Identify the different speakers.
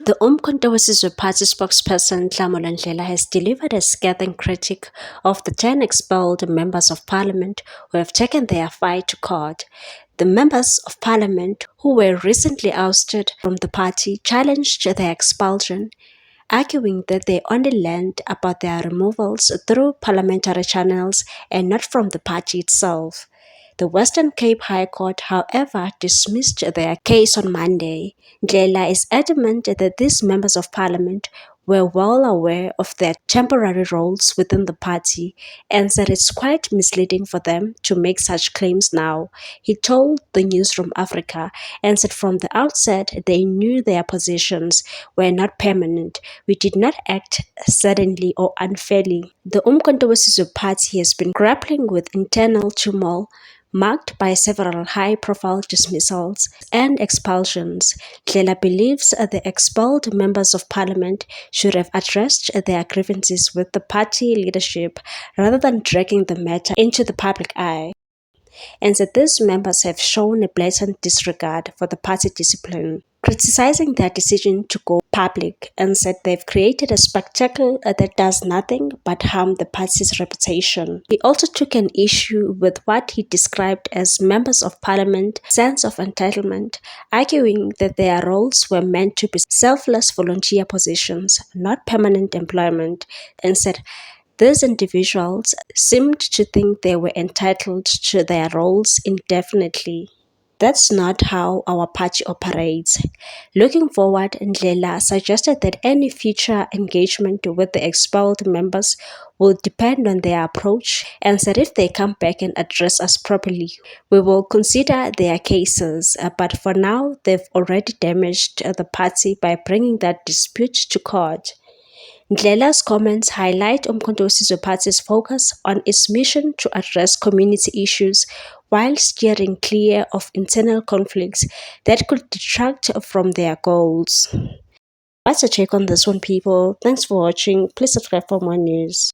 Speaker 1: The Umkhonto weSizwe Party spokesperson Nhlamulo Ndlela has delivered a scathing critique of the 10 expelled members of parliament who have taken their fight to court. The members of parliament who were recently ousted from the party challenged their expulsion, arguing that they only learned about their removals through parliamentary channels and not from the party itself. The Western Cape High Court, however, dismissed their case on Monday. Ndlela is adamant that these members of parliament were well aware of their temporary roles within the party and said it's quite misleading for them to make such claims now. He told the Newsroom Africa and said from the outset they knew their positions were not permanent. We did not act suddenly or unfairly. The Umkhonto weSizwe Party has been grappling with internal turmoil marked by several high-profile dismissals and expulsions. Ndlela believes the expelled members of parliament should have addressed their grievances with the party leadership rather than dragging the matter into the public eye, and said these members have shown a blatant disregard for the party discipline, criticizing their decision to go public, and said they've created a spectacle that does nothing but harm the party's reputation. He also took an issue with what he described as members of parliament's sense of entitlement, arguing that their roles were meant to be selfless volunteer positions, not permanent employment, and said these individuals seemed to think they were entitled to their roles indefinitely. That's not how our party operates. Looking forward, Ndlela suggested that any future engagement with the expelled members will depend on their approach and said if they come back and address us properly, we will consider their cases. But for now, they've already damaged the party by bringing that dispute to court. Ndlela's comments highlight Umkhonto weSizwe Party's focus on its mission to address community issues while steering clear of internal conflicts that could detract from their goals. What's your take on this one, people? Thanks for watching. Please subscribe for more news.